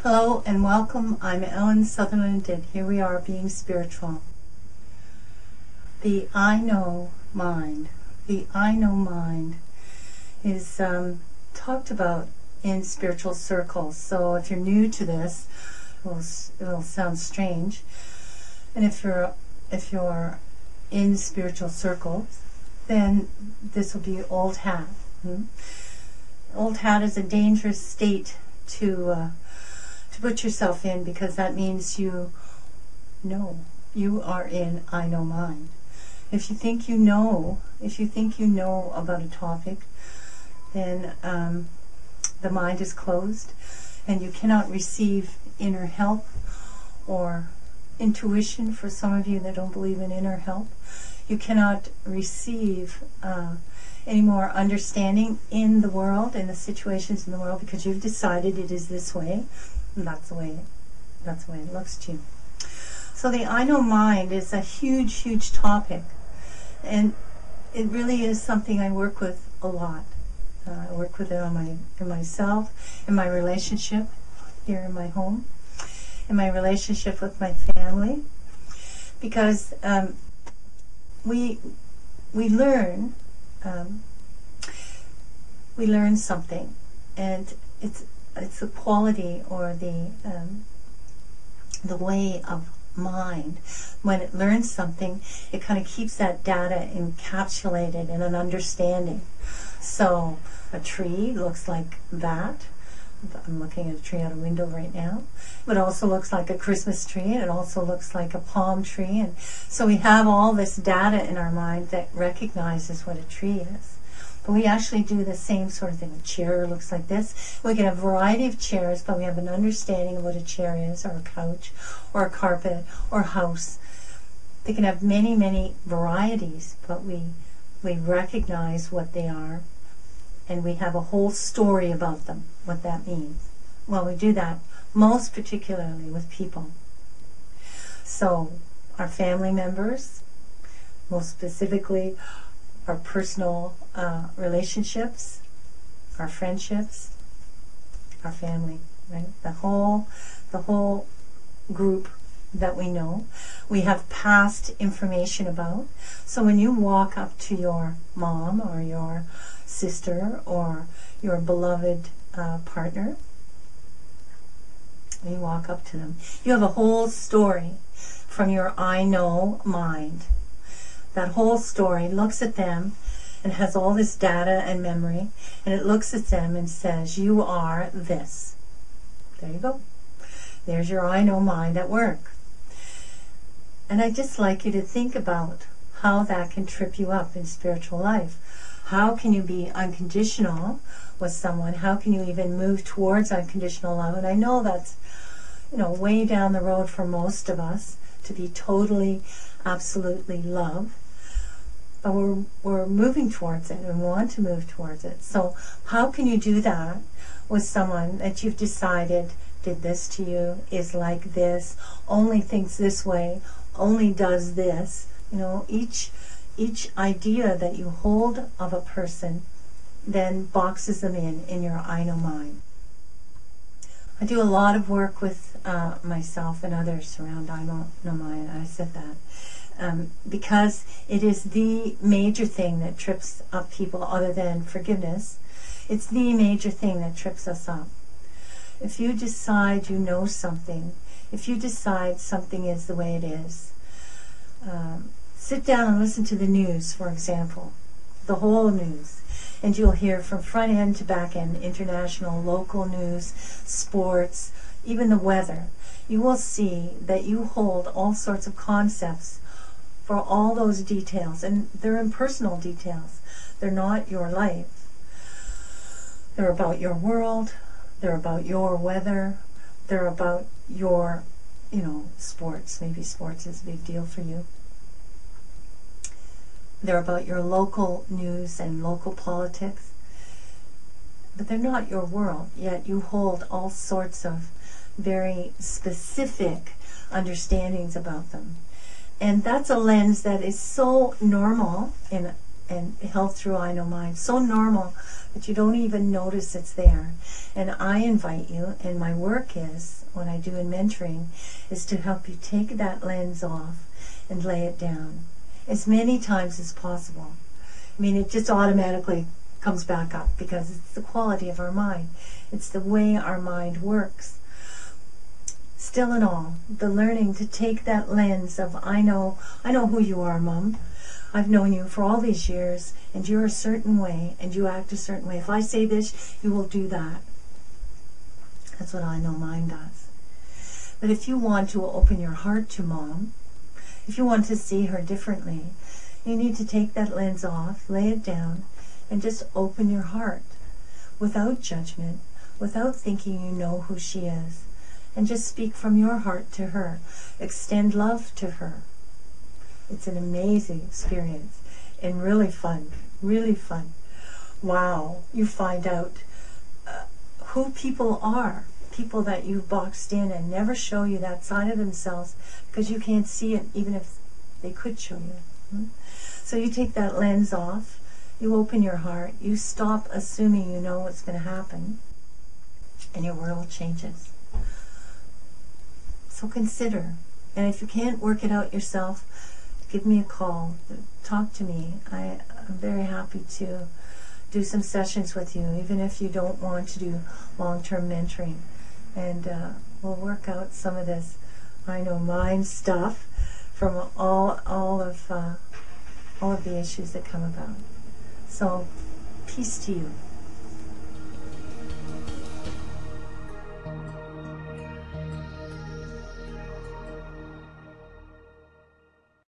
Hello and welcome. I'm Ellen Sutherland, and here we are being spiritual. The I know mind. The I know mind is talked about in spiritual circles. So if you're new to this, it'll sound strange. And if you're in spiritual circles, then this will be old hat. Old hat is a dangerous state to put yourself in, because that means you are in I know mind. If you think you know about a topic, then the mind is closed and you cannot receive inner help or intuition. For some of you that don't believe in inner help, you cannot receive any more understanding in the world, in the situations in the world, because you've decided it is this way. And that's the way it looks to you. So the I know mind is a huge topic, and it really is something I work with a lot. I work with it in myself, in my relationship here in my home, in my relationship with my family, because we learn something, and it's the quality or the way of mind. When it learns something, it kind of keeps that data encapsulated in an understanding. So a tree looks like that. I'm looking at a tree out a window right now. It also looks like a Christmas tree, and it also looks like a palm tree. And so we have all this data in our mind that recognizes what a tree is. But we actually do the same sort of thing. A chair looks like this. We can have a variety of chairs, but we have an understanding of what a chair is, or a couch, or a carpet, or a house. They can have many varieties, but we recognize what they are, and we have a whole story about them, what that means. Well, we do that most particularly with people. So our family members, most specifically our personal relationships, our friendships, our family, right? The whole group that we know, we have past information about. So when you walk up to your mom or your sister or your beloved partner, when you walk up to them, you have a whole story from your I know mind. That whole story looks at them and has all this data and memory, and it looks at them and says, you are this. There you go. There's your I know mind at work. And I'd just like you to think about how that can trip you up in spiritual life. How can you be unconditional with someone? How can you even move towards unconditional love? And I know that's, way down the road for most of us to be totally, absolutely love. But we're moving towards it and want to move towards it. So how can you do that with someone that you've decided did this to you, is like this, only thinks this way, only does this? Each idea that you hold of a person then boxes them in your I know mind. I do a lot of work with myself and others around I know mind. I said that. Because it is the major thing that trips up people, other than forgiveness. It's the major thing that trips us up. If you decide you know something, if you decide something is the way it is, sit down and listen to the news, for example, the whole news, and you'll hear from front end to back end, international, local news, sports, even the weather. You will see that you hold all sorts of concepts for all those details, and they're impersonal details. They're not your life. They're about your world. They're about your weather. They're about your, sports. Maybe sports is a big deal for you. They're about your local news and local politics. But they're not your world, yet you hold all sorts of very specific understandings about them. And that's a lens that is so normal in and held through I Know Mind. So normal that you don't even notice it's there. And I invite you, and my work is, what I do in mentoring, is to help you take that lens off and lay it down as many times as possible. I mean, it just automatically comes back up because it's the quality of our mind. It's the way our mind works. Still in all, the learning to take that lens of I know who you are, Mom. I've known you for all these years, and you're a certain way, and you act a certain way. If I say this, you will do that. That's what I Know Mind does. But if you want to open your heart to Mom, if you want to see her differently, you need to take that lens off, lay it down, and just open your heart without judgment, without thinking you know who she is, and just speak from your heart to her. Extend love to her. It's an amazing experience and really fun, really fun. Wow, you find out who people are, people that you've boxed in and never show you that side of themselves because you can't see it even if they could show you. So you take that lens off, you open your heart, you stop assuming you know what's going to happen, and your world changes. So consider, and if you can't work it out yourself, give me a call, talk to me. I'm very happy to do some sessions with you, even if you don't want to do long-term mentoring. And we'll work out some of this I Know Mind stuff from all of the issues that come about. So, peace to you.